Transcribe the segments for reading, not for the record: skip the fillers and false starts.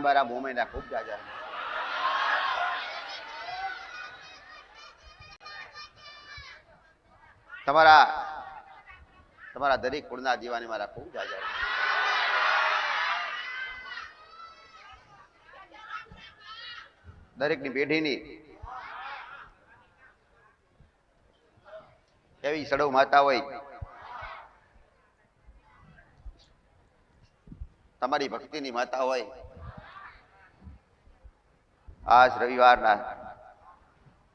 મારા મોમેના ખૂબ જાજા. તમારા દરેક કુળના દીવાની મારા ખૂબ જાજા. દરેકની પેઢીની એવી સડવ માતા હોય, તમારી ભક્તિની માતા હોય. આજ રવિવારના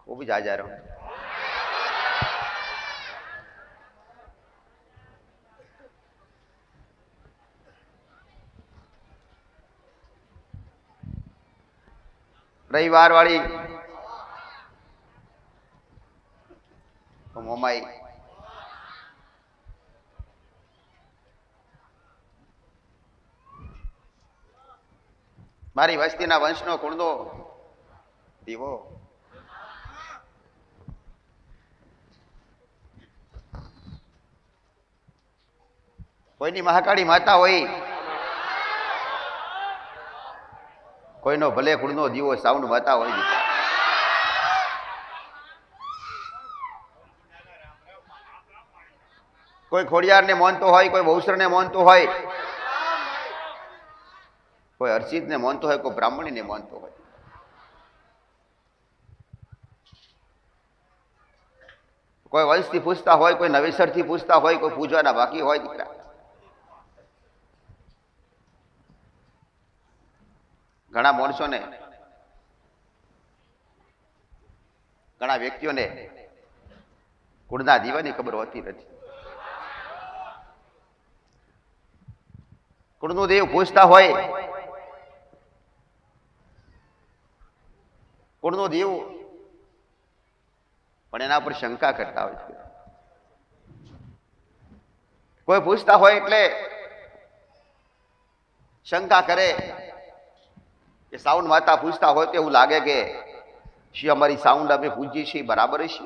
ખૂબ જ હાજર. રવિવાર વાળી મોમાઈ મારી વસ્તીના વંશનો કુળનો દીવો. કોઈની મહાકાળી માતા હોય, કોઈનો ભલે કુળનો દીવો સાઉન્ડ માતા હોય. કોઈ ખોડિયારને માનતો હોય, કોઈ બહુસરને માનતો હોય, કોઈ હર્ષિતને માનતો હોય, કોઈ બ્રાહ્મણીને માનતો હોય. કોઈ વંશથી પૂછતા હોય, કોઈ નવેસરથી પૂછતા હોય, કોઈ પૂજવાના બાકી હોય. દીકરા ઘણા માણસોને, ઘણા વ્યક્તિઓને કુળના દીવાની ખબર હોતી નથી. કુળનું દેવ પૂછતા હોય, કુળનું દેવ પણ એના પર શંકા કરતા હોય છે. કોઈ પૂછતા હોય એટલે શંકા કરે કે સાઉન્ડ માતા પૂછતા હોય તો એવું લાગે કે શી અમારી સાઉન્ડ અમે પૂજીએ છીએ બરાબર છે?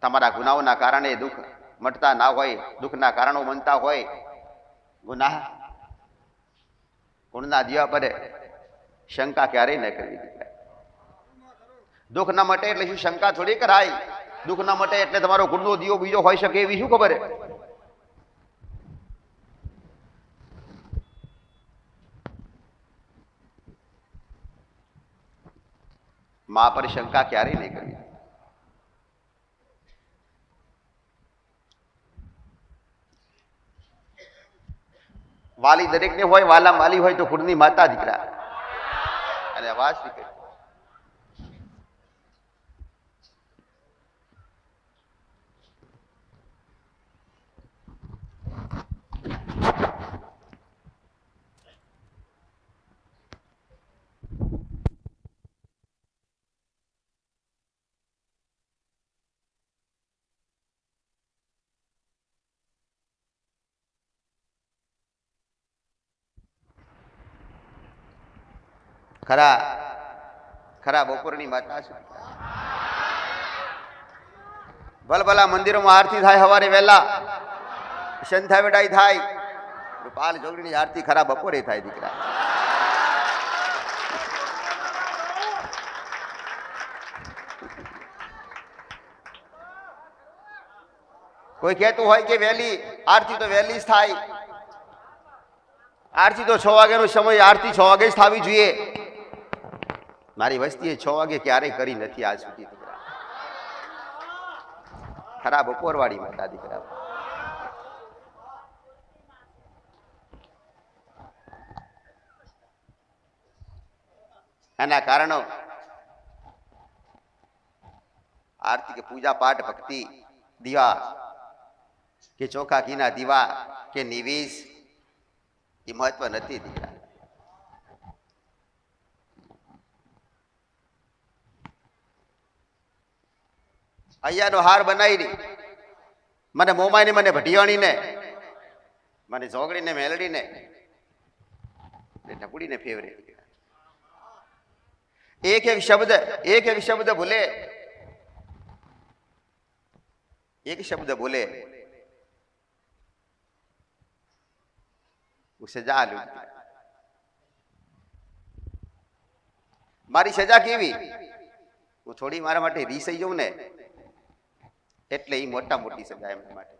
તમારા ગુનાઓના કારણે દુઃખ મટતા ના હોય, દુઃખના કારણો બનતા હોય. ગુનાહ કુળના દીવા પર શંકા ક્યારેય ન કરવી. દુઃખ ના મટે એટલે શું શંકા થોડી કરાય? દુઃખ ના મટે એટલે તમારો કુળનો દીવો બીજો હોઈ શકે એવી શું ખબર? મા પર શંકા ક્યારેય નહીં કરવી. વાલી દરેકને હોય, વાલા માલી હોય તો કુળની માતા. દીકરા અને અવાજ નીકળે. ખરા ખરા બપોરની માતા છે. ભલભલા મંદિરોમાં આરતી થાય, સવારે વહેલા સંધ્યા વેડાઈ થાય. રૂપાલ જોગણીની આરતી ખરા બપોરે થાય. દીકરા કોઈ કહેતું હોય કે વહેલી આરતી તો વહેલી જ થાય. આરતી તો 6 વાગ્યાનો સમય, આરતી 6 વાગે જ થવી જોઈએ. મારી વસ્તીએ 6 વાગે ક્યારેય કરી નથી આજ સુધી. દીકરા ખરા બપોરવાળી માતા. દીકરા એના કારણો આરતી કે પૂજા પાઠ ભક્તિ, દીવા કે ચોખા ઘીના દીવા કે નિવેશ એ મહત્વ નથી. દીકરા અહીંયાનો હાર બનાવી મને મોમાઈને, મને ભટિયાણીને, મને જોગડીને, મેલડીને, ઢપુડીને ફેવરે. एक एक शब्द बोले, एक शब्द बोले उसे जा लूट. મારી સજા કેવી? હું થોડી મારા માટે રીસાઈ જાઉં ને એટલે એ મોટા મોટી સજા એમના માટે.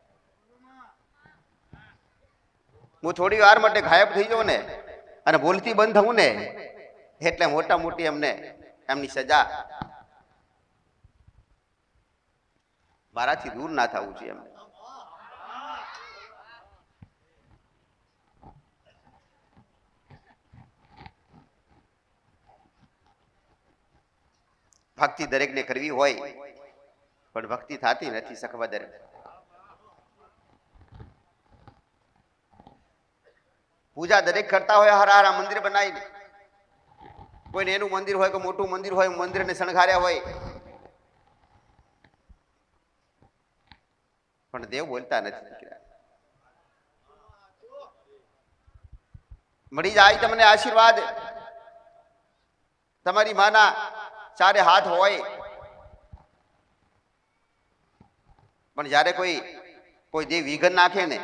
હું થોડી વાર માટે ગાયબ થઈ જાઉં ને અને બોલતી બંધ થવું ને એટલે મોટા મોટી એમને એમની સજા. મારાથી દૂર ના થવું છે એમને. ભક્તિ દરેકને કરવી હોય પણ ભક્તિ થતી નથી સખવદર. પૂજા દરેક કરતા હોય હારા હારા મંદિર બનાવીને. કોઈને એનું મંદિર હોય કે મોટું મંદિર હોય, મંદિરને શણગાર્યા હોય, પણ દેવ બોલતા નથી. મળી જાય તમને આશીર્વાદ. તમારી માના ચારે હાથ હોય પણ જ્યારે કોઈ દેવ વિઘન નાખે ને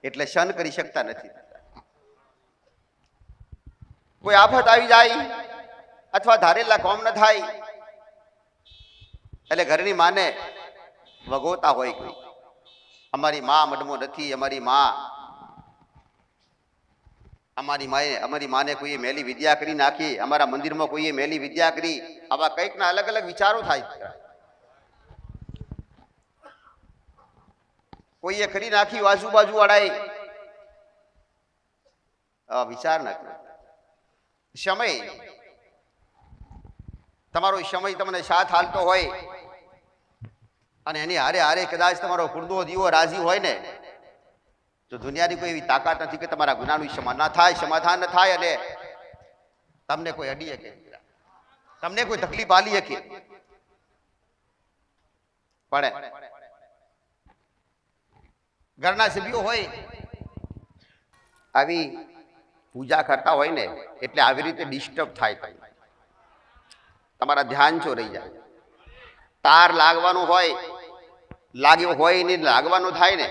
એટલે સહન કરી શકતા નથી. કોઈ આફત આવી જાય અથવા ધારેલા કામ ન થાય એટલે ઘરની માને વગોતા હોય કોઈ, અમારી માં મડમો નથી, અમારી માને કોઈએ મેલી વિદ્યા કરી નાખી, અમારા મંદિરમાં કોઈએ મેલી વિદ્યા કરી. આવા કંઈક ના અલગ અલગ વિચારો થાય. કોઈએ કરી નાખી આજુબાજુ વાળાએ. વિચાર ના કરો. સમય, તમારો સમય તમને સાથ હાલતો હોય અને એની હારે હારે કદાચ તમારો કુળદો દીવો રાજી હોય ને તો દુનિયાની કોઈ એવી તાકાત નથી કે તમારા ગુનાનું સમાધાન ન થાય અને તમને કોઈ અડી શકે, તમને કોઈ તકલીફ આલી શકે. પણ ઘરના સભ્યો હોય આવી પૂજા કરતા હોય ને એટલે આવી રીતે ડિસ્ટર્બ થાય. તમારા ધ્યાન છો રહી જાય. તાર લાગવાનું હોય, લાગ્યો હોય ને લાગવાનું થાય ને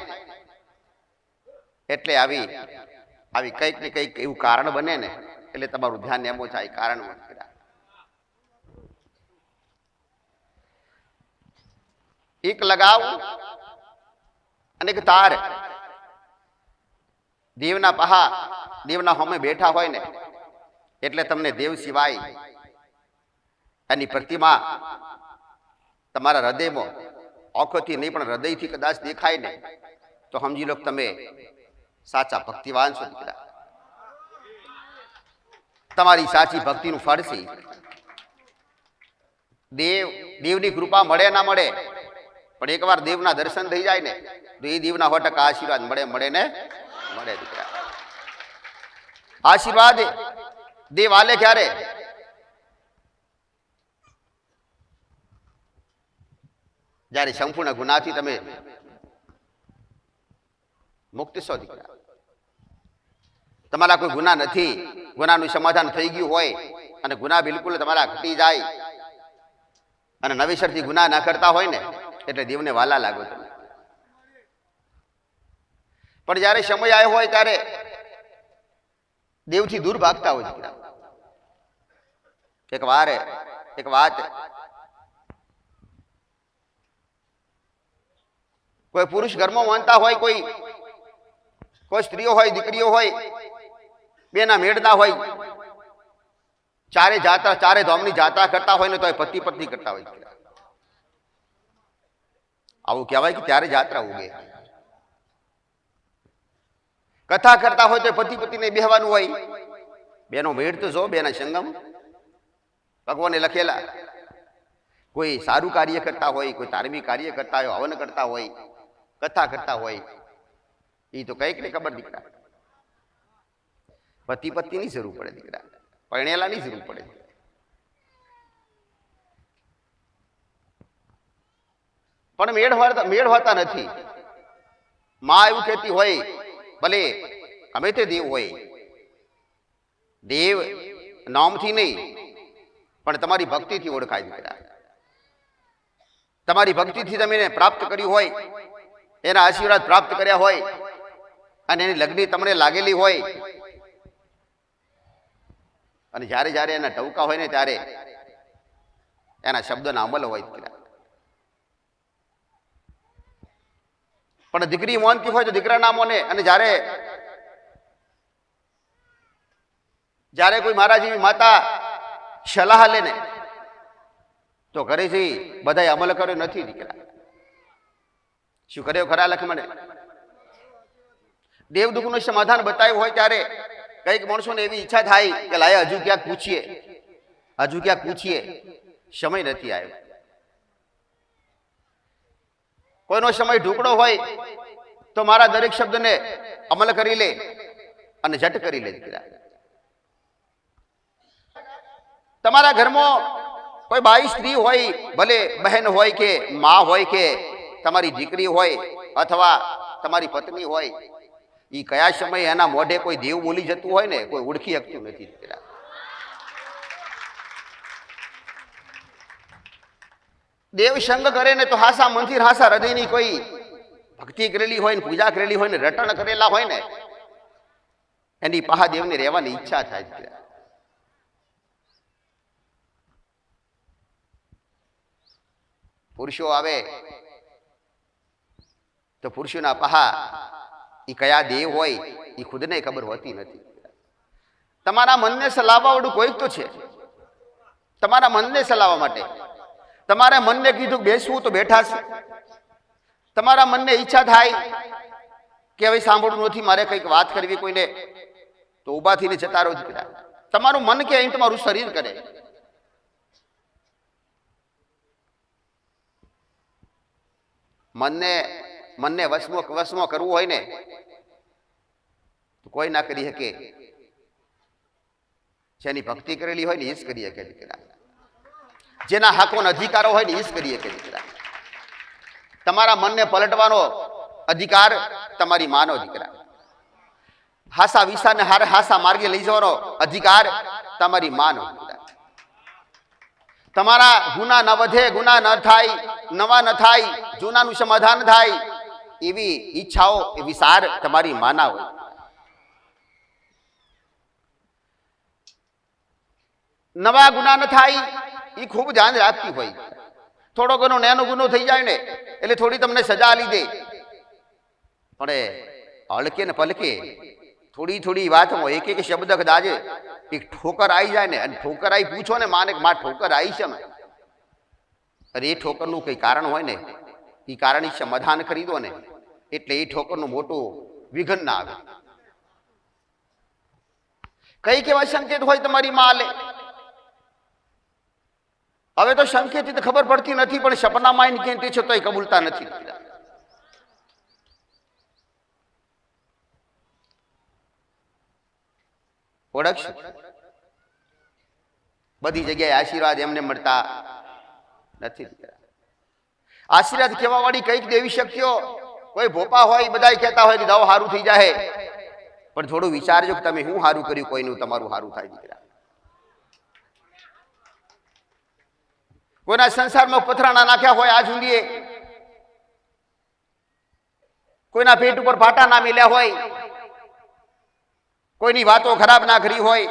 એટલે આવી કંઈક ને કંઈક એવું કારણ બને ને એટલે તમારું ધ્યાન એમો થાય. કારણ એક લગાવ અને એક તાર દેવના પહા દેવના હોમે બેઠા હોય ને એટલે તમને દેવ સિવાય એની પ્રતિમા તમારા હૃદયમાં આંખોથી નહીં પણ હૃદયથી કદાચ દેખાય ને તો સમજી લો તમે સાચા ભક્તિવાન છો. દીકરા, તમારી સાચી ભક્તિનું ફળ છે. દેવની કૃપા મળે ના મળે પણ એકવાર દેવના દર્શન થઈ જાય ને તો એ દેવના 100% આશીર્વાદ મળે ને મળે. દીકરા, આશીર્વાદ દેવ આલે ક્યારે? જ્યારે સંપૂર્ણ ગુનાથી તમે મુક્ત છો. દીકરા, તમારા કોઈ ગુના નથી, ગુનાનું સમાધાન થઈ ગયું હોય અને ગુના બિલકુલ તમારા ઘટી જાય અને નવેસરથી ગુના ના કરતા હોય ને એટલે દેવને વાલા લાગો તમે. પણ જ્યારે સમય આવ્યો હોય ત્યારે દેવથી દૂર ભાગતા હોય. દીકરા, એક વાત, કોઈ પુરુષ ઘરમાં માનતા હોય, કોઈ સ્ત્રીઓ હોય, દીકરીઓ હોય, બેના મેળના હોય, ચારે ધામની જાત્રા કરતા હોય ને તો પતિ પત્ની કરતા હોય. આવું કહેવાય કે ત્યારે જાત્રા ઉગે. કથા કરતા હોય તો પતિ પત્નીને બેહવાનું હોય. બેનો મેળ તો જો, બેના સંગમ ભગવાને લખેલા. કોઈ સારું કાર્ય કરતા હોય, કોઈ ધાર્મિક કાર્ય કરતા હોય, હવન કરતા હોય, કથા કરતા હોય, એ તો કઈક ને ખબર. દીકરા, પતિ પત્નીની જરૂર પડે. દીકરા, પરણેલાની જરૂર પડે. પણ મેળ હોતા નથી. માં એવું કહેતી હોય, ભલે ગમે તે દેવ હોય, દેવ નામથી નહીં પણ તમારી ભક્તિથી ઓળખાય. દીકરા, તમારી ભક્તિથી તમે એને પ્રાપ્ત કર્યું હોય, એના આશીર્વાદ પ્રાપ્ત કર્યા હોય અને એની લગ્ન તમને લાગેલી હોય અને જ્યારે જ્યારે એના ટવકા હોય ને ત્યારે એના શબ્દોના અમલ હોય. પણ દીકરી મોનતી હોય તો દીકરા ના મોને. અને જ્યારે કોઈ મારા જેવી માતા સલાહ લે ને તો ઘરેથી બધા અમલ કર્યો નથી. દીકરા શું કર્યો ખરા લખમણે? દેવ દુઃખનું સમાધાન બતાવ્યું હોય ત્યારે કઈક માણસોને એવી ઈચ્છા થાય કે લાય હજુ ક્યાંક પૂછીએ. સમય નથી આવ્યો. કોઈનો સમય ઢુકડો હોય તો મારા દરેક શબ્દને અમલ કરી લે અને ઝટ કરી લે. દીકરા તમારા ઘરમાં કોઈ બાઈ સ્ત્રી હોય, ભલે બહેન હોય કે મા હોય કે તમારી દીકરી હોય અથવા તમારી પત્ની હોય, એ કયા સમયે એના મોઢે કોઈ દેવ બોલી જતું હોય ને કોઈ ઓળખી શકતું નથી. દીકરા દેવ સંગ કરે ને તો હાસા મંદિર હાસા હૃદયની કોઈ ભક્તિ કરેલી હોય ને પૂજા કરેલી હોય ને રટણ કરેલા હોય ને એની મહાદેવને રહેવાની ઈચ્છા થાય. પુરુષો આવે તો પુરુષોના પહા એ કયા દેવ હોય એ ખુદને ખબર હોતી નથી. તમારા મનને સલાવવા વાળું કોઈક તો છે. તમારા મનને સલાવવા માટે તમારા મનને કીધું બેસવું તો બેઠા છે. તમારા મનને ઈચ્છા થાય કે હવે સાંભળવું નથી, મારે કંઈક વાત કરવી કોઈને, તો ઊભા થઈને જતા રહો. દીકરા તમારું મન કે અહીં તમારું શરીર કરે. મનને વશમાં કરવું હોય ને તો કોઈ ના કરી શકે. જેની ભક્તિ કરેલી હોય ને એ જ કરી શકે. દીકરા જેના હકોના અધિકારો હોય ને એ જ કરી શકે. દીકરા તમારા મનને પલટવાનો અધિકાર તમારી માનો. દીકરા હાસા વિસાને હાસા માર્ગે લઈ જવાનો અધિકાર તમારી માનો. તમારા ગુના ન વધે, ગુના ન થાય, નવા ન થાય, જૂનાનું સમાધાન થાય એવી ઈચ્છાઓ, એવી સાર તમારી માના હોય. નવા ગુના ન થાય એ ખૂબ ધ્યાન રાખતી હોય. થોડો ઘણો નાનો ગુનો થઈ જાય ને એટલે થોડી તમને સજા આલી દે, પણ હળકે ને પલકે થોડી થોડી વાતમાં એક એક શબ્દ કદાચ એક ઠોકર આવી જાય ને, અને ઠોકર આવી પૂછો ને માને માં ઠોકર આવી છે ને, અરે એ ઠોકરનું કઈ કારણ હોય ને એ કારણ સમાધાન કરી દો ને એટલે એ ઠોકરનું મોટું વિઘન ના આવે. કઈ કેવા સંકેત હોય તમારી માં લે. હવે તો સંકેત ખબર પડતી નથી, પણ સપનામાં કહેતી છે તો એ કબૂલતા નથી. ઓળખશે બધી જગ્યાએ આશીર્વાદ એમને મળતા નથી. આશીર્વાદ કહેવા વાળી કઈક દેવી શક્તિઓ કોઈ ભોપા હોય બધા કહેતા હોય કે દાવ સારું થઈ જાય, પણ થોડું વિચારજો કે તમે શું સારું કર્યું, કોઈનું તમારું સારું થાય. દીકરા કોઈના સંસારમાં પથરાણા નાખ્યા હોય આજ ઊંડીએ, કોઈના પેટ ઉપર પાટા ના મેલ્યા હોય, કોઈની વાતો ખરાબ ના કરી હોય,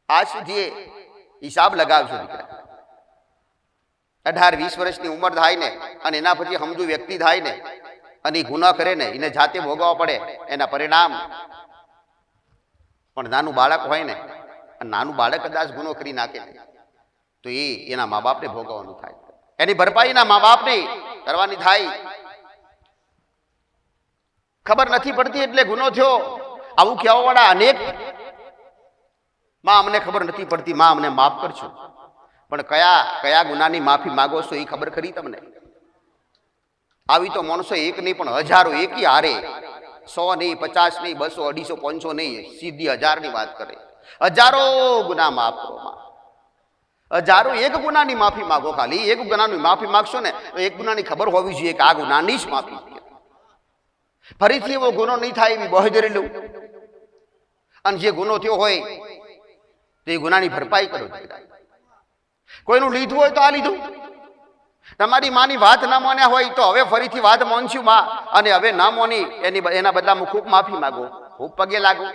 આજ સુધી હિસાબ લગાવજો. દીકરા 18-20 વર્ષની ઉંમર થાય ને અને એના પછી સમજુ વ્યક્તિ થાય ને અને ગુના કરે ને એને જાતે ભોગવવા પડે એના પરિણામ. પણ નાનું બાળક હોય ને, નાનું બાળક કદાચ ગુનો કરી નાખે તો એના મા બાપને ભોગવવાનું થાય, એની ભરપાઈ એના મા બાપને કરવાની થાય. ખબર નથી પડતી એટલે ગુનો થયો આવું કહેવા વાળા અનેક. માં અમને ખબર નથી પડતી, માં અમને માફ કરજો, પણ કયા ગુનાની માફી માગો છો એ ખબર ખરી તમને? આવી તો માણસો એક નહીં પણ હજારો એકી હારે, 100 નહીં, 50 નહીં, 200, 250, 500 નહીં, સીધી 1000 ની વાત કરે. હજારો ગુના માફ કરો. હજારો એક ગુનાની માફી માગો. ખાલી એક ગુનાની માફી માગશો ને તો એક ગુનાની ખબર હોવી જોઈએ કે આ ગુનાની જ માફી. ફરીથી એવો ગુનો નહીં થાય એવી બહેદરી લઉં, અને જે ગુનો થયો હોય તો એ ગુનાની ભરપાઈ કરો. કોઈનું લીધું હોય તો આ લીધું. તમારી માની વાત ના માન્યા હોય તો હવે ફરીથી વાત માનશું માં, અને હવે ના માની એના બદલામાં ખૂબ માફી માગો, ખૂબ પગે લાગો.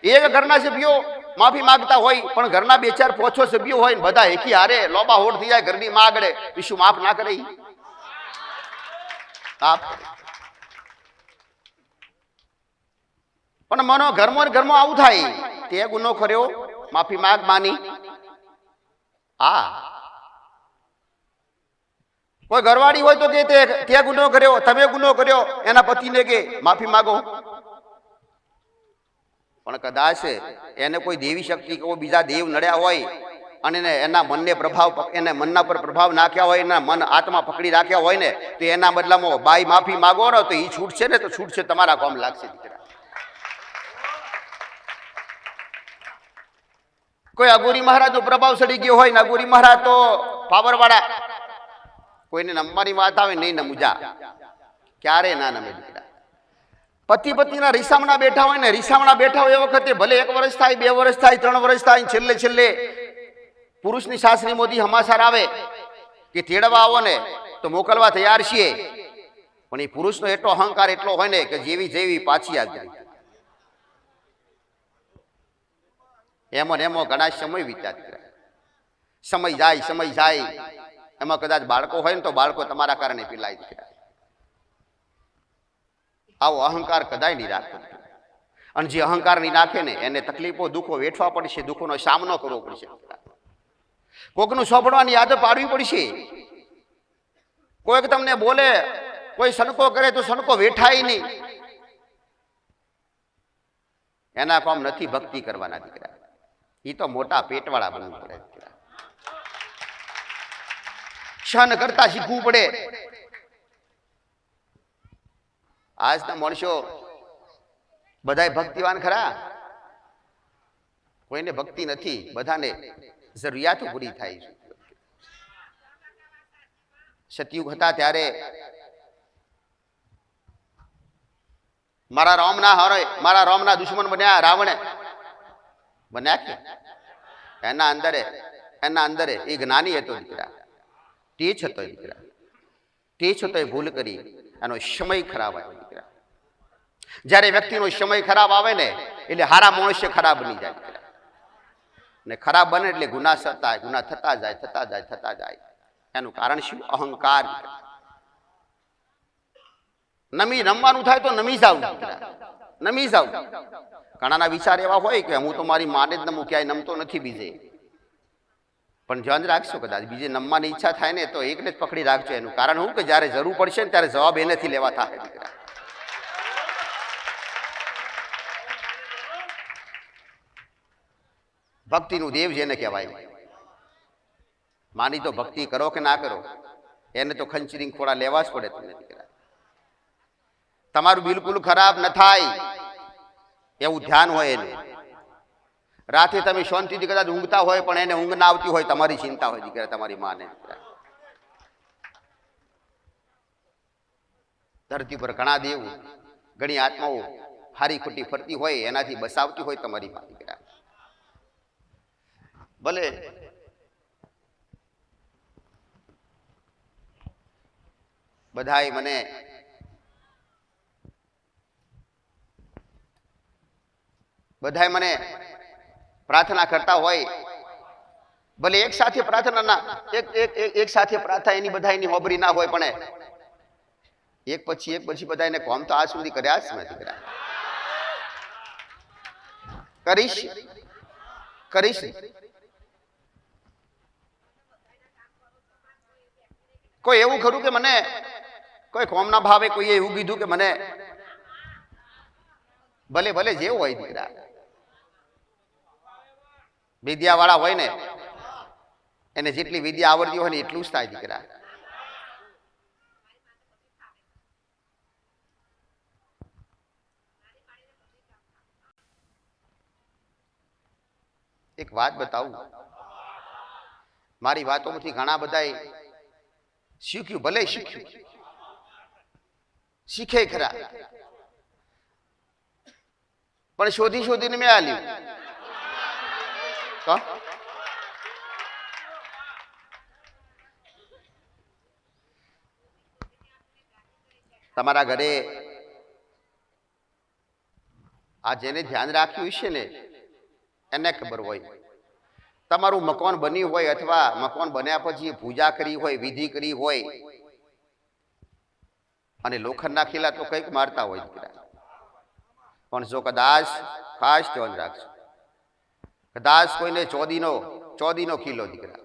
એક ઘરના સભ્યો માફી માંગતા હોય પણ ઘરના 2-4 સભ્યો હોય ને બધા એકી હારે લોબા હોડ થઈ જાય ઘરની માં આગળ, વિશુ માફ ના કરે ઈ? પણ મનો ઘરમાં આવું થાય, તે ગુનો કર્યો, માફી માંગ માની. હા, કોઈ ઘરવાળી હોય તો કે તે ગુનો કર્યો, તમે ગુનો કર્યો, એના પતિને કે માફી માંગો. પણ કદાચ એને કોઈ દેવી શક્તિ કે બીજા દેવ નડ્યા હોય અને એના મનને પ્રભાવ, એને મનના પર પ્રભાવ નાખ્યા હોય, એના મન આત્મા પકડી રાખ્યા હોય ને, તો એના બદલામાં બાઈ માફી માંગો ને તો એ છૂટશે ને, તો છૂટશે, તમારા કામ લાગશે દીકરા. કોઈ અઘોરી મહારાજ નો પ્રભાવ સડી ગયો હોય ને, અઘોરી મહારાજ તો પાવર વાળા, કોઈને નમવાની વાત આવે નહીં નમું જા, ક્યારે ના નમે દીકરા. પતિ પત્નીના રીસામણા બેઠા હોય ને, રીસામણા બેઠા હોય એ વખતે ભલે 1 વર્ષ થાય, 2 વર્ષ થાય, 3 વર્ષ થાય, છેલ્લે પુરુષની સાસરી મોદી હમાસાર આવે કે તેડવા આવો ને તો મોકલવા તૈયાર છીએ, પણ એ પુરુષનો એટલો અહંકાર એટલો હોય ને કે જેવી પાછી આવી જાય. એમો ને એમો ઘણા સમય વિચાર કરે, સમય જાય, એમાં કદાચ બાળકો હોય ને તો બાળકો તમારા કારણે પીલાય દીકરા. આવો અહંકાર કદાય નહીં રાખતો, અને જે અહંકાર નહીં નાખે ને એને તકલીફો દુઃખો વેઠવા પડશે, દુઃખોનો સામનો કરવો પડશે. કોકનું સોંપડવાની આદત પાડવી પડશે. કોઈક તમને બોલે, કોઈ સનકો કરે તો સનકો વેઠાય નહીં. એના કામ નથી ભક્તિ કરવાના દીકરા, એ તો મોટા પેટવાળા બનવું પડે દીકરા. સહન કરતા શીખવું પડે. આજના માણસો બધાય ભક્તિવાન ખરા? કોઈને ભક્તિ નથી, બધાને જરૂરિયાતો પૂરી થાય છે. સતયુગ હતા ત્યારે મારા રામના દુશ્મન બન્યા રાવણ બન્યા કે એના અંદરે એ જ્ઞાની હતો દીકરા, તેજ હતો દીકરા, તેજ હતો. એ ભૂલ કરી, એનો સમય ખરાબ આવ્યો દીકરા. જ્યારે વ્યક્તિનો સમય ખરાબ આવે ને એટલે હારા માણસે ખરાબ બની જાય દીકરા, ને ખરાબ બને એટલે ગુના થતા જાય. એનું કારણ શું? અહંકાર. નમવાનું થાય તો નમી જાવ દીકરા, નમી જાવ. ઘણાના વિચાર એવા હોય કે હું તો મારી માને જ નમું, ક્યાંય નમતો નથી બીજે. પણ ધ્યાન રાખશો, કદાચ બીજે નમવાની ઈચ્છા થાય ને તો એકને જ પકડી રાખજો. એનું કારણ શું કે જ્યારે જરૂર પડશે ને ત્યારે જવાબ એનેથી લેવા થાય દીકરા. ભક્તિનું દેવ જેને કહેવાય, માની તો ભક્તિ કરો કે ના કરો, એને તો ખંચરીને ખોડા લેવા જ પડે તમને દીકરા. તમારું બિલકુલ ખરાબ ન થાય એવું ધ્યાન હોય એને. રાતે તમે શાંતિથી કદાચ ઊંઘતા હોય પણ એને ઊંઘ ના આવતી હોય, તમારી ચિંતા હોય દીકરા, તમારી માને. ધરતી પર ઘણા દેવ, ઘણી આત્માઓ હારી ખોટી ફરતી હોય, એનાથી બસાવતી હોય તમારી માં દીકરા. ભલે બધાય મને પ્રાર્થના કરતા હોય, ભલે એક સાથે પ્રાર્થના એક સાથે પ્રાર્થના એની બધાની હોબરી ના હોય, પણ એક પછી બધાને કોમ તો આજ સુધી કર્યા જ નથી કર્યા. કરીશ. કોઈ એવું ખરું કે મને કોઈ કોમના ભાવે કોઈએ એવું કીધું કે મને ભલે જેવું હોય દીકરા, વિદ્યા વાળા હોય ને એને જેટલી વિદ્યા આવડતી હોય ને એટલું જ થાય દીકરા. એક વાત બતાવું, મારી વાતોમાંથી ઘણા બધા શીખ્યું, ભલે શીખે ખરા, પણ શોધીને મેં આલ્યું. તમારા ઘરે આ જેને ધ્યાન રાખ્યું છે ને એને ખબર હોય. તમારું મકાન બન્યું હોય અથવા મકાન બન્યા પછી પૂજા કરી હોય, વિધિ કરી હોય અને લોખંડના ખીલા તો કંઈક મારતા હોય દીકરા. પણ જો કદાચ ખાસ ધ્યાન રાખજો, કદાચ કોઈને ચોદીનો ખીલો દીકરા,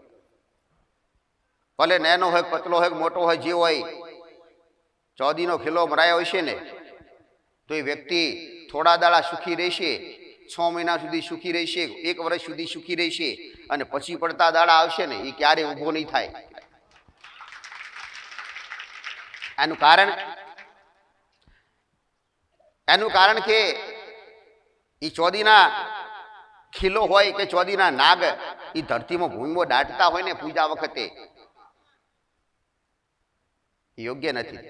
ભલે નેનો હોય, પતલો હોય, મોટો હોય, જે હોય, ચોદીનો ખીલો મરાયો હશે ને તો એ વ્યક્તિ થોડા દાડા સુખી રહેશે, 6 મહિના સુધી સુખી રહેશે, 1 વર્ષ સુધી સુખી રહેશે, અને પછી પડતા દાડા આવશે ને એ ક્યારે ઊભો નહીં થાય. એનું કારણ કે એ ચોદીના ખીલો હોય કે ચોદીના નાગ એ ધરતીમાં ભૂમિમાં દાટતા હોય ને પૂજા વખતે યોગ્ય નથી.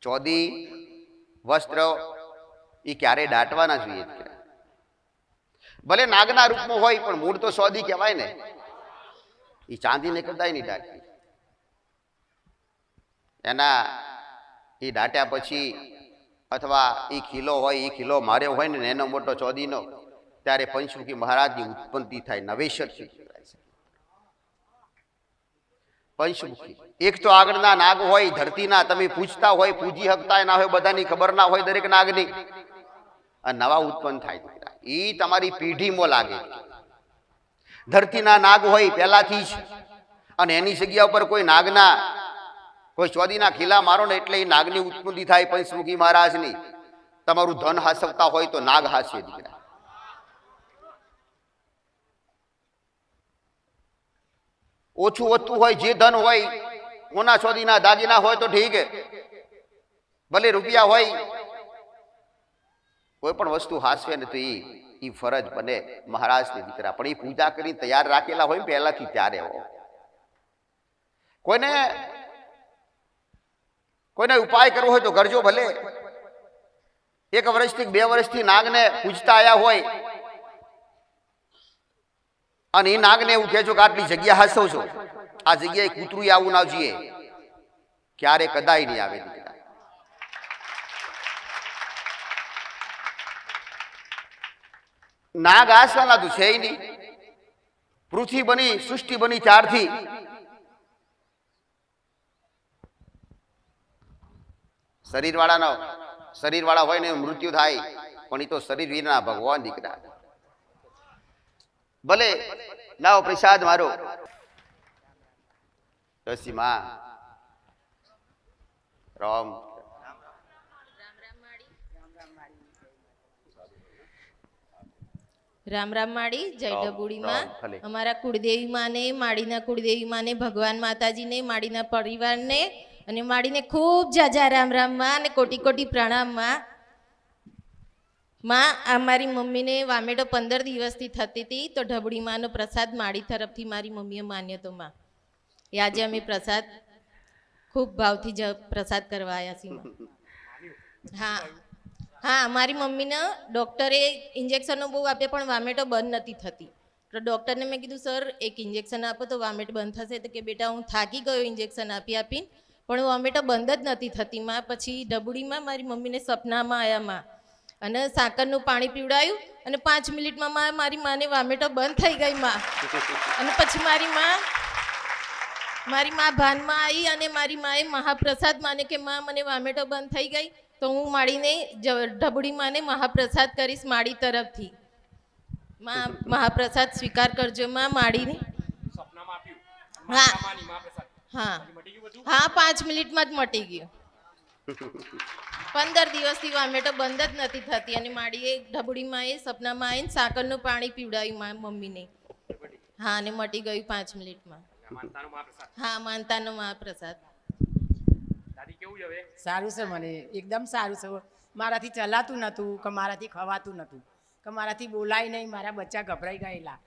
ચોદી વસ્ત્ર એ ક્યારે દાટવાના જોઈએ. ભલે નાગના રૂપમાં હોય પણ મૂળ તો ચોદી કહેવાય ને. એ ચાંદીને કદાય નહીં દાટતી. એના એ દાટ્યા પછી અથવા એ ખીલો હોય, એ ખીલો માર્યો હોય ને એનો મોટો ચોદીનો, ત્યારે પંચમુખી મહારાજની ઉત્પત્તિ થાય નવેસરથી. પંચમુખી એક તો આગળના નાગ હોય ધરતીના, તમે પૂછતા હોય, પૂજી હકતા ના હોય, બધાની ખબર ના હોય દરેક નાગની, અને નવા ઉત્પન્ન થાય. એ તમારી પેઢીમાં લાગે. ધરતીના નાગ હોય પહેલાથી જ, અને એની જગ્યા ઉપર કોઈ નાગના કોઈ ચોદીના ખીલા મારો ને એટલે એ નાગની ઉત્પત્તિ થાય પંચમુખી મહારાજની. તમારું ધન હાસવતા હોય તો નાગ હાસે દીકરા. ઓછું વધતું હોય જે ધન હોય, કોના ચોદીના દાગીના હોય તો ઠીક, ભલે રૂપિયા હોય, કોઈ પણ વસ્તુ હાસવે ને તો એ ફરજ બને મહારાજની દીકરા. પણ એ પૂજા કરી તૈયાર રાખેલા હોય પહેલાથી ત્યારે. કોઈને ઉપાય કરવો હોય તો કરજો. ભલે 1 વર્ષથી 2 વર્ષથી નાગને પૂજતા આવ્યા હોય અને એ નાગને એવું કહેજો કે આટલી જગ્યા હાસવ છો, આ જગ્યાએ કૂતરું આવું ના જોઈએ, ક્યારે કદાય નહીં આવે દીકરા. નાગ હાસવાના તો છે નહીં. પૃથ્વી બની, સૃષ્ટિ બની 4 થી. શરીરવાળા હોય ને મૃત્યુ થાય, પણ એ તો શરીર વિના ભગવાન દીકરા. ભલે લાવો પ્રસાદ મારો. દસી માં રામ રામ માળી. જય ડબુડી માં. અમારા કુળદેવી માને, માળીના કુળદેવી માને, ભગવાન માતાજીને, માળીના પરિવારને અને માળીને ખૂબ જાજા રામ માં અને કોટી કોટી પ્રણામ માં. માં આ મારી મમ્મીને વામેટો 15 દિવસથી થતી હતી, તો ઢબુડી માનો પ્રસાદ માળી તરફથી મારી મમ્મીએ માન્યો તો માં. એ આજે અમે પ્રસાદ ખૂબ ભાવથી પ્રસાદ કરવા આવ્યા છીએ. હા, મારી મમ્મીને ડૉક્ટરે ઇન્જેક્શનો બહુ આપ્યા પણ વામેટો બંધ નથી થતી. તો ડૉક્ટરને મેં કીધું સર એક ઇન્જેક્શન આપો તો વામેટ બંધ થશે. તો કે બેટા હું થાકી ગયો ઇન્જેક્શન આપીને, પણ વામેટો બંધ જ નથી થતી માં. પછી ઢબુડીમાં મારી મમ્મીને સપનામાં આવ્યા માં, અને સાકરનું પાણી પીવડાયું અને 5 મિનિટમાં મારી માને વામેટો બંધ થઈ ગઈ માં. અને પછી મારી મા ભાનમાં આવી અને મારી માએ મહાપ્રસાદ માને કે માં મને વામેટો બંધ થઈ ગઈ, તો હું માળીને ઢબુડી માને મહાપ્રસાદ કરીશ માળી તરફથી. માં મહાપ્રસાદ સ્વીકાર કરજો માં. માળીને હા 5 મિનિટમાં જ મટી ગયું. 15 દિવસથી વામેટો બંધ જ નથી થતી. અને માળીએ ઢબુડીમાં એ સપનામાં આવીને સાકરનું પાણી પીવડાવ્યું મમ્મીને. હા, અને મટી ગયું 5 મિનિટમાં. હા, માનતાનો મહાપ્રસાદ. સારું છે, મને એકદમ સારું છે. મારાથી ચલાતું નહોતું કે મારાથી ખવાતું નહોતું કે મારાથી બોલાય નહીં. મારા બચ્ચા ગભરાઈ ગયેલા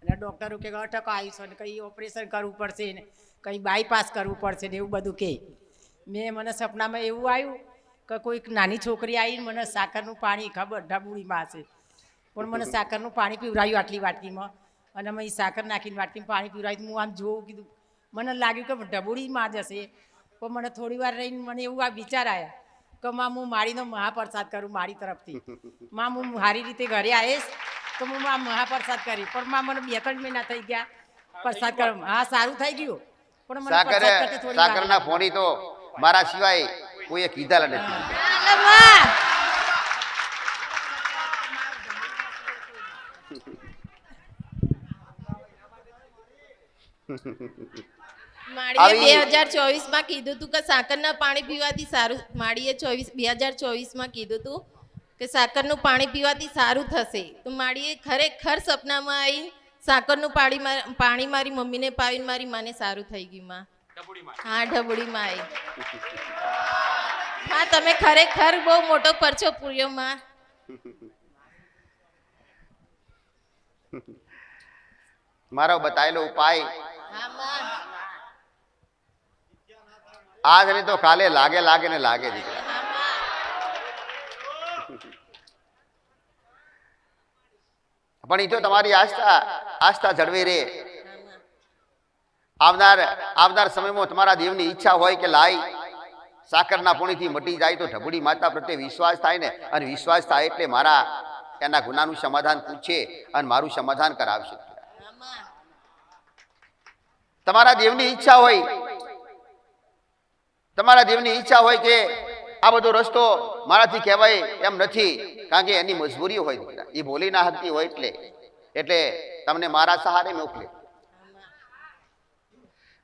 અને ડૉક્ટરો કે અટક આવ્યું છે ને કંઈ ઓપરેશન કરવું પડશે ને કંઈ બાયપાસ કરવું પડશે ને એવું બધું કહે. મને સપનામાં એવું આવ્યું કે કોઈક નાની છોકરી આવીને મને સાકરનું પાણી, ખબર ઢબુડીમાં હશે, પણ મને સાકરનું પાણી પીવડાવ્યું આટલી વાટકીમાં, અને મેં સાકર નાખીને વાટકીમાં પાણી પીવડાવ્યું. હું આમ જોઉં, કીધું મને લાગ્યું કે ઢબુડીમાં જ હશે. પણ મને થોડી વાર રહીને મને એવું આ વિચાર આવ્યા કે માં હું માળીનો મહાપ્રસાદ કરું મારી તરફથી. માં હું સારી રીતે ઘરે આવીશ તો હું આ મહાપ્રસાદ કરી, પણ માં મને 2-3 મહિના થઈ ગયા પ્રસાદ કરવા. હા સારું થઈ ગયું, પણ મને સાકર પ્રસાદ કરતી થોડી વાર સાકરના ફોડી તો મારા સિવાય કોઈએ કીધા નથી. હાલો માં. માળીએ 2024 માં કીધું તું કે સાકરના પાણી પીવાથી સારું. માળીએ 2024 માં કીધું તું કે સાકરનું પાણી પીવાથી સારું થશે. તો માળીએ ખરેખર સપનામાં આવી સાકરનું પાણી મારી મમ્મીને પાવીને મારી માને સારું થઈ ગયું માં. હા ઢબુડીમાં આવી માં, તમે ખરેખર બહુ મોટો પરચો પૂર્યો માં. મારો બતાવેલો ઉપાય હા માં. આજ નહીં તો કાલે લાગે લાગે ને લાગે દીકરા. હા માં. પણ એ તો તમારી આસ્થા જળવી રહે. આવનાર સમયમાં તમારા દેવની ઈચ્છા હોય કે લાઈ સાકરના પોણીથી મટી જાય તો ઢબુડી માતા પ્રત્યે વિશ્વાસ થાય ને, અને વિશ્વાસ થાય એટલે મારા એના ગુનાનું સમાધાન પૂછે અને મારું સમાધાન કરાવશે. હા માં. તમારા દેવની ઈચ્છા હોય, તમારા દેવની ઈચ્છા હોય કે આ બધો રસ્તો મારાથી કહેવાય એમ નથી, કારણ કે એની મજબૂરી હોય દીકરા, એ બોલી ના શકતી હોય એટલે તમને મારા સહારે મોકલે.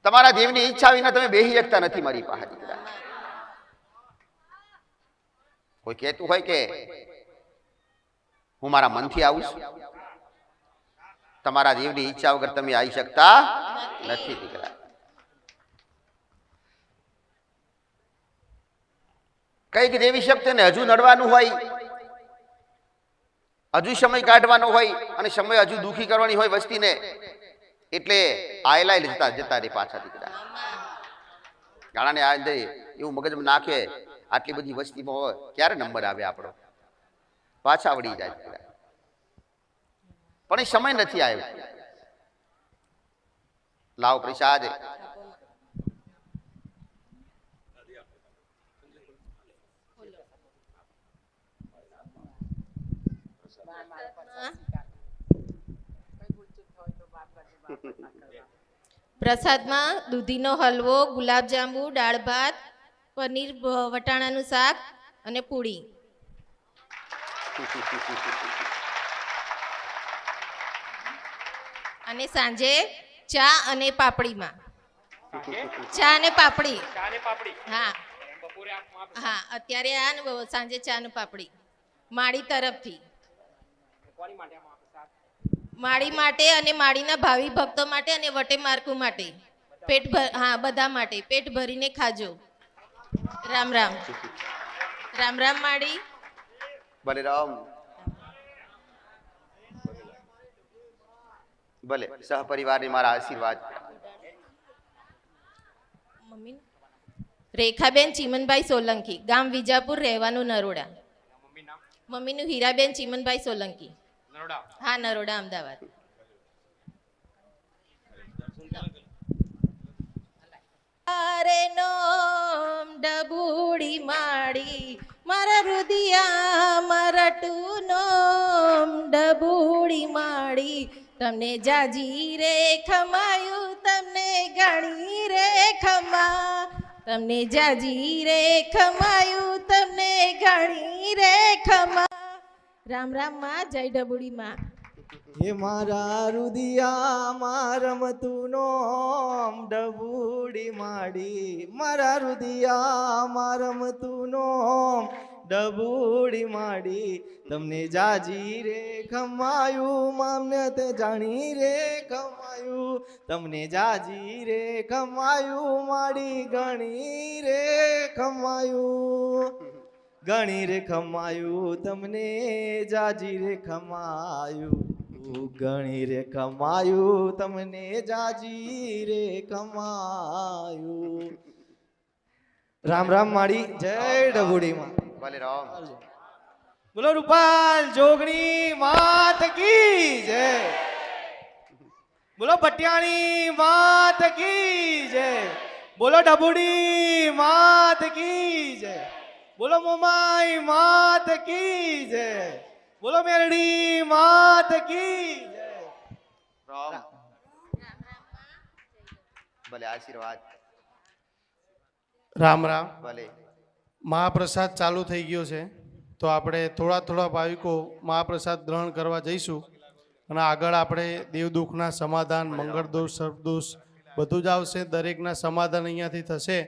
તમારા દેવની ઈચ્છા વિના તમે બેસી શકતા નથી મારી પાસે દીકરા. કોઈ કહેતું હોય કે હું મારા મનથી આવું છું, તમારા દેવની ઈચ્છા વગર તમે આવી શકતા નથી દીકરા. કઈક દેવી શક્તિને હજુ નડવાનું હોય, હજુ સમય કાઢવાનો હોય, અને સમય હજુ દુઃખી કરવાની હોય વસ્તીને, એટલે આયલા જતા રે પાછા દીકરા. ગાળાને આ એવું મગજમાં નાખે આટલી બધી વસ્તીમાં હોય ક્યારે નંબર આવે આપણો, પાછા વળી જાય દીકરા. પણ એ સમય નથી આવ્યો. લાવ પ્રસાદ. પ્રસાદમાં દૂધીનો હલવો, ગુલાબજાંબુ, દાળ ભાત, પનીર વટાણાનું શાક અને પૂરી. અને સાંજે ચા અને પાપડીમાં. ચા અને પાપડી. હા હા, અત્યારે આ ને સાંજે ચા ને પાપડી માળી તરફથી. માળી માટે અને માળીના ભાવિ ભક્તો માટે અને વટે માર્કુ માટે. હા બધા માટે. પેટ ભરીને ખાજો. રામ રામ. રામ રામ માળી. ભલે રામ. ભલે સહપરિવારની મારા આશીર્વાદ. મમ્મી રેખાબેન ચીમનભાઈ સોલંકી, ગામ વિજાપુર, રહેવાનું નરોડા. મમ્મીનું હીરાબેન ચીમનભાઈ સોલંકી. હા નરોડા, અમદાવાદ. અરે નોમ ડબુડી માળી મારા રુદિયા મરટું નોમ ડબુડી માળી. તમને જાજી રે ખમાયું, તમને ઘણી રે ખમા. તમને જાજી રે ખમાયું, તમને ઘણી રે ખમા. રામ રામ માં. જય ડબુડી માં. હે મારા રુદિયા માં રમતું નોમ ડબુડી માડી. મારા રુદિયા માં રમતું નોમ ડબુડી માડી. તમને જાજી રે ખમાયું, મામને તે જાણી રે ખમાયું. તમને જાજી રે ખમાયું, માડી ઘણી રે ખમાયું. ઘણી રે ખમાયું, તમને જાજી રે ખમાયું. ઘણી રે ખમાયું, તમને જાજી રે ખમાયું. રામ રામ માડી. જય ડબુડી માં. ભલે રામ. બોલો રૂપાલ જોગણી માત કી જય. બોલો પટિયાણી માત કી જય. બોલો ડબુડી માત કી જય. બોલો મોમાઈ માત કી જય, બોલો મેરડી માત કી જય. ભલે આશીર્વાદ. રામ રામ. ભલે. મહાપ્રસાદ ચાલુ થઈ ગયો છે, તો આપણે થોડા થોડા ભાવિકો મહાપ્રસાદ ગ્રહણ કરવા જઈશું અને આગળ આપણે દેવ દુઃખના સમાધાન, મંગળ દોષ, સર્પ દોષ બધું જ આવશે. દરેકના સમાધાન અહીંયાથી થશે.